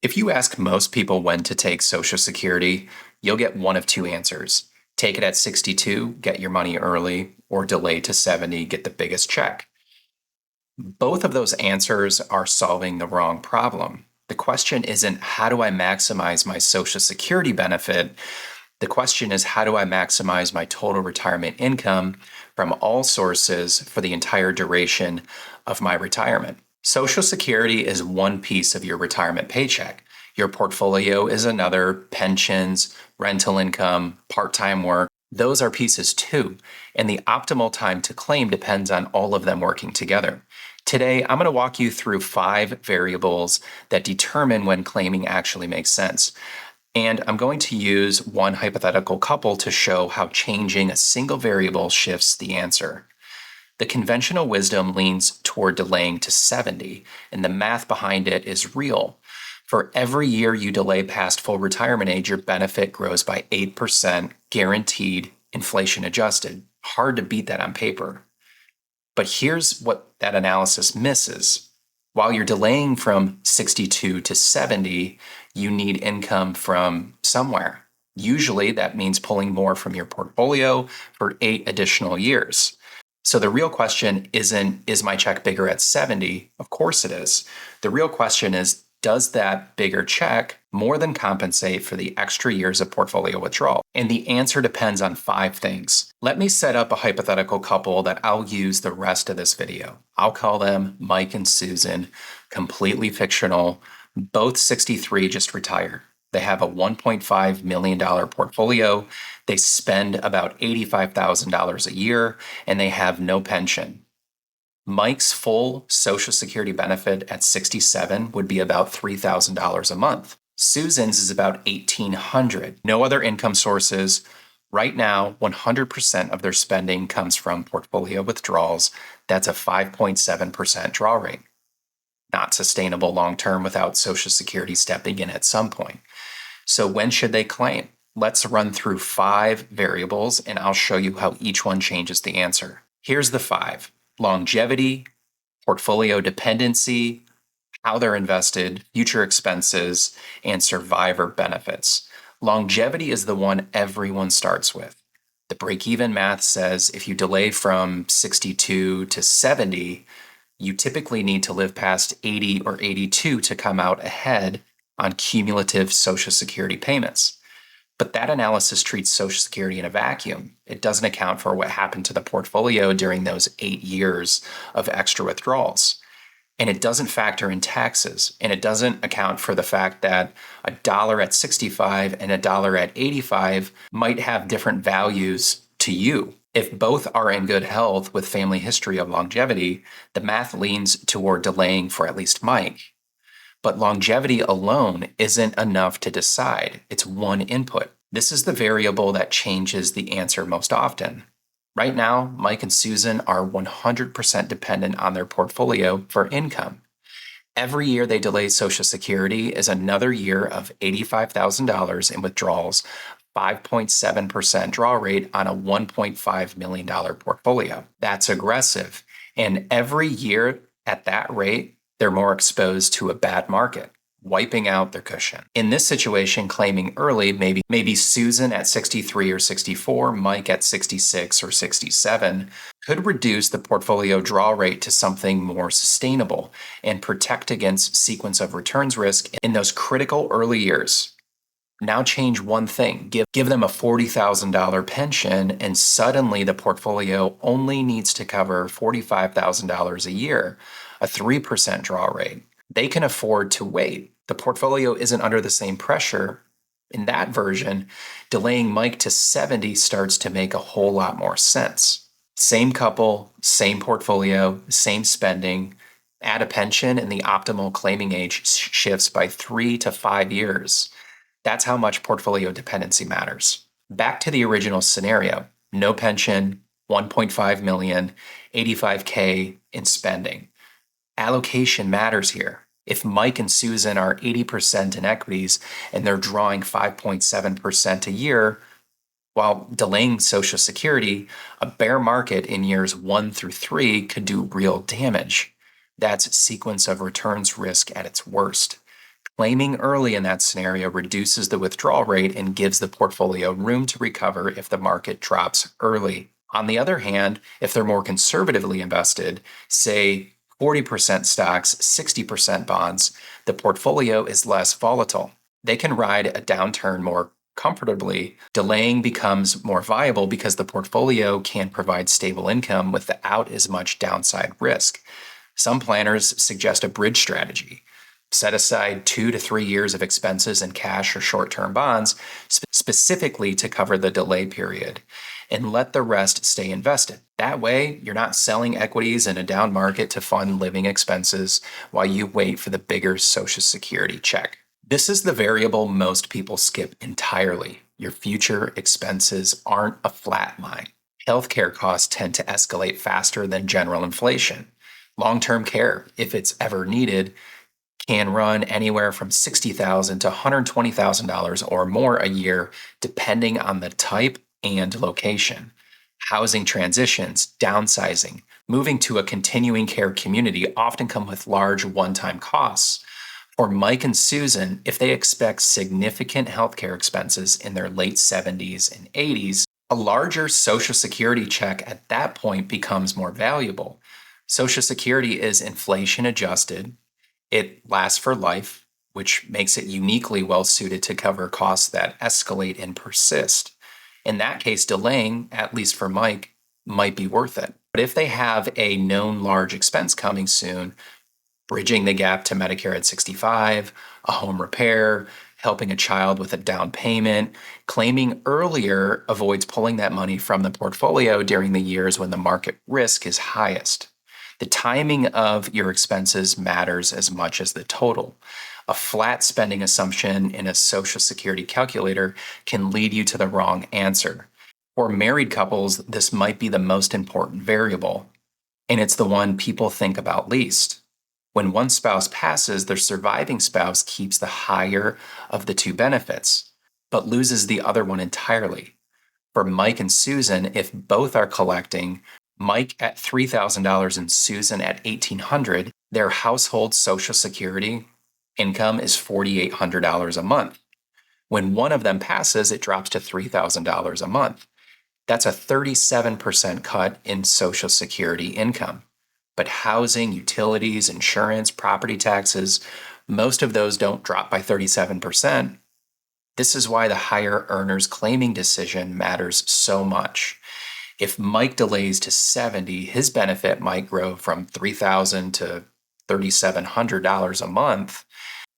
If you ask most people when to take Social Security, you'll get one of two answers. Take it at 62, get your money early, or delay to 70, get the biggest check. Both of those answers are solving the wrong problem. The question isn't, how do I maximize my Social Security benefit? The question is, how do I maximize my total retirement income from all sources for the entire duration of my retirement? Social Security is one piece of your retirement paycheck. Your portfolio is another, pensions, rental income, part-time work. Those are pieces too, and the optimal time to claim depends on all of them working together. Today, I'm going to walk you through 5 variables that determine when claiming actually makes sense. And I'm going to use one hypothetical couple to show how changing a single variable shifts the answer. The conventional wisdom leans toward delaying to 70, and the math behind it is real. For every year you delay past full retirement age, your benefit grows by 8%, guaranteed, inflation adjusted. Hard to beat that on paper. But here's what that analysis misses. While you're delaying from 62 to 70, you need income from somewhere. Usually that means pulling more from your portfolio for 8 additional years. So the real question isn't, is my check bigger at 70? Of course it is. The real question is, does that bigger check more than compensate for the extra years of portfolio withdrawal? And the answer depends on 5 things. Let me set up a hypothetical couple that I'll use the rest of this video. I'll call them Mike and Susan, completely fictional, both 63, just retired. They have a $1.5 million portfolio. They spend about $85,000 a year, and they have no pension. Mike's full Social Security benefit at 67 would be about $3,000 a month. Susan's is about $1,800. No other income sources. Right now, 100% of their spending comes from portfolio withdrawals. That's a 5.7% draw rate. Not sustainable long-term without Social Security stepping in at some point. So when should they claim? Let's run through 5 variables, and I'll show you how each one changes the answer. Here's the 5. Longevity, portfolio dependency, how they're invested, future expenses, and survivor benefits. Longevity is the one everyone starts with. The break-even math says if you delay from 62 to 70, you typically need to live past 80 or 82 to come out ahead on cumulative Social Security payments. But that analysis treats Social Security in a vacuum. It doesn't account for what happened to the portfolio during those 8 years of extra withdrawals. And it doesn't factor in taxes. And it doesn't account for the fact that $1 at 65 and $1 at 85 might have different values to you. If both are in good health with family history of longevity, the math leans toward delaying for at least Mike. But longevity alone isn't enough to decide. It's one input. This is the variable that changes the answer most often. Right now, Mike and Susan are 100% dependent on their portfolio for income. Every year they delay Social Security is another year of $85,000 in withdrawals, 5.7% draw rate on a $1.5 million portfolio. That's aggressive. And every year at that rate, they're more exposed to a bad market, wiping out their cushion. In this situation, claiming early, maybe Susan at 63 or 64, Mike at 66 or 67, could reduce the portfolio draw rate to something more sustainable and protect against sequence of returns risk in those critical early years. Now change one thing, give them a $40,000 pension, and suddenly the portfolio only needs to cover $45,000 a year, a 3% draw rate. They can afford to wait. The portfolio isn't under the same pressure. In that version, delaying Mike to 70 starts to make a whole lot more sense. Same couple, same portfolio, same spending. Add a pension and the optimal claiming age shifts by 3 to 5 years. That's how much portfolio dependency matters. Back to the original scenario, no pension, 1.5 million, 85K in spending. Allocation matters here. If Mike and Susan are 80% in equities and they're drawing 5.7% a year, while delaying Social Security, a bear market in years 1 through 3 could do real damage. That's sequence of returns risk at its worst. Claiming early in that scenario reduces the withdrawal rate and gives the portfolio room to recover if the market drops early. On the other hand, if they're more conservatively invested, say 40% stocks, 60% bonds, the portfolio is less volatile. They can ride a downturn more comfortably. Delaying becomes more viable because the portfolio can provide stable income without as much downside risk. Some planners suggest a bridge strategy. Set aside 2 to 3 years of expenses in cash or short term bonds, specifically to cover the delay period, and let the rest stay invested. That way, you're not selling equities in a down market to fund living expenses while you wait for the bigger Social Security check. This is the variable most people skip entirely. Your future expenses aren't a flat line. Healthcare costs tend to escalate faster than general inflation. Long term care, if it's ever needed, can run anywhere from $60,000 to $120,000 or more a year, depending on the type and location. Housing transitions, downsizing, moving to a continuing care community often come with large one-time costs. For Mike and Susan, if they expect significant healthcare expenses in their late 70s and 80s, a larger Social Security check at that point becomes more valuable. Social Security is inflation adjusted. It lasts for life, which makes it uniquely well suited to cover costs that escalate and persist. In that case, delaying, at least for Mike, might be worth it. But if they have a known large expense coming soon, bridging the gap to Medicare at 65, a home repair, helping a child with a down payment, claiming earlier avoids pulling that money from the portfolio during the years when the market risk is highest. The timing of your expenses matters as much as the total. A flat spending assumption in a Social Security calculator can lead you to the wrong answer. For married couples, this might be the most important variable, and it's the one people think about least. When one spouse passes, their surviving spouse keeps the higher of the two benefits, but loses the other one entirely. For Mike and Susan, if both are collecting, Mike at $3,000 and Susan at $1,800, their household Social Security income is $4,800 a month. When one of them passes, it drops to $3,000 a month. That's a 37% cut in Social Security income. But housing, utilities, insurance, property taxes, most of those don't drop by 37%. This is why the higher earner's claiming decision matters so much. If Mike delays to 70, his benefit might grow from $3,000 to $3,700 a month.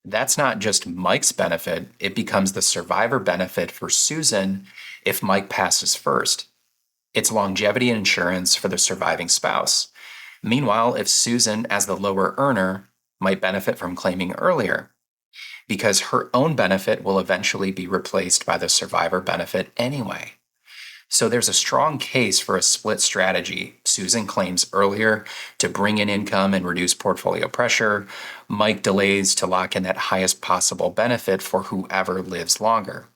That's not just Mike's benefit, it becomes the survivor benefit for Susan if Mike passes first. It's longevity insurance for the surviving spouse. Meanwhile, if Susan, as the lower earner, might benefit from claiming earlier, because her own benefit will eventually be replaced by the survivor benefit anyway. So there's a strong case for a split strategy. Susan claims earlier to bring in income and reduce portfolio pressure. Mike delays to lock in that highest possible benefit for whoever lives longer.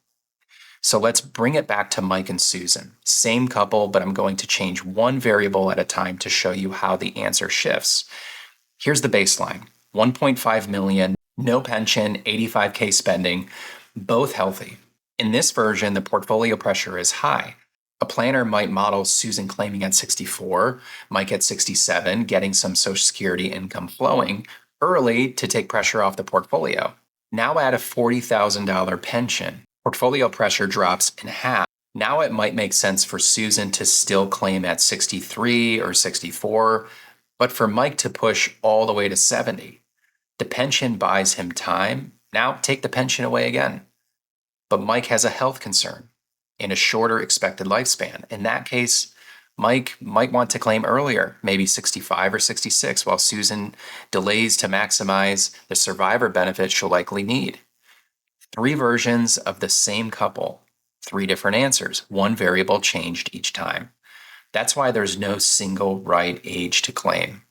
So let's bring it back to Mike and Susan. Same couple, but I'm going to change one variable at a time to show you how the answer shifts. Here's the baseline. 1.5 million, no pension, 85K spending, both healthy. In this version, the portfolio pressure is high. A planner might model Susan claiming at 64, Mike at 67, getting some Social Security income flowing early to take pressure off the portfolio. Now add a $40,000 pension. Portfolio pressure drops in half. Now it might make sense for Susan to still claim at 63 or 64, but for Mike to push all the way to 70. The pension buys him time. Now take the pension away again. But Mike has a health concern and a shorter expected lifespan. In that case, Mike might want to claim earlier, maybe 65 or 66, while Susan delays to maximize the survivor benefit she'll likely need. 3 versions of the same couple, 3 different answers, one variable changed each time. That's why there's no single right age to claim.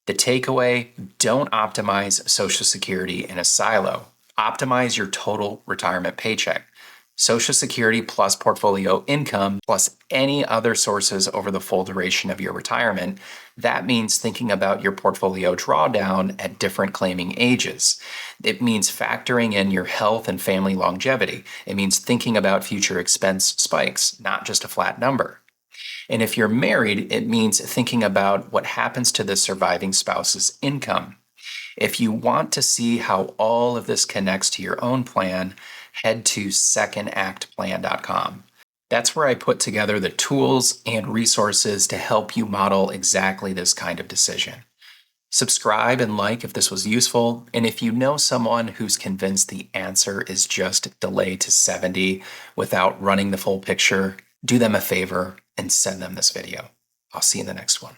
The takeaway, don't optimize Social Security in a silo. Optimize your total retirement paycheck. Social Security plus portfolio income plus any other sources over the full duration of your retirement. That means thinking about your portfolio drawdown at different claiming ages. It means factoring in your health and family longevity. It means thinking about future expense spikes, not just a flat number. And if you're married, it means thinking about what happens to the surviving spouse's income. If you want to see how all of this connects to your own plan, head to secondactplan.com. That's where I put together the tools and resources to help you model exactly this kind of decision. Subscribe and like if this was useful, and if you know someone who's convinced the answer is just delay to 70 without running the full picture, do them a favor and send them this video. I'll see you in the next one.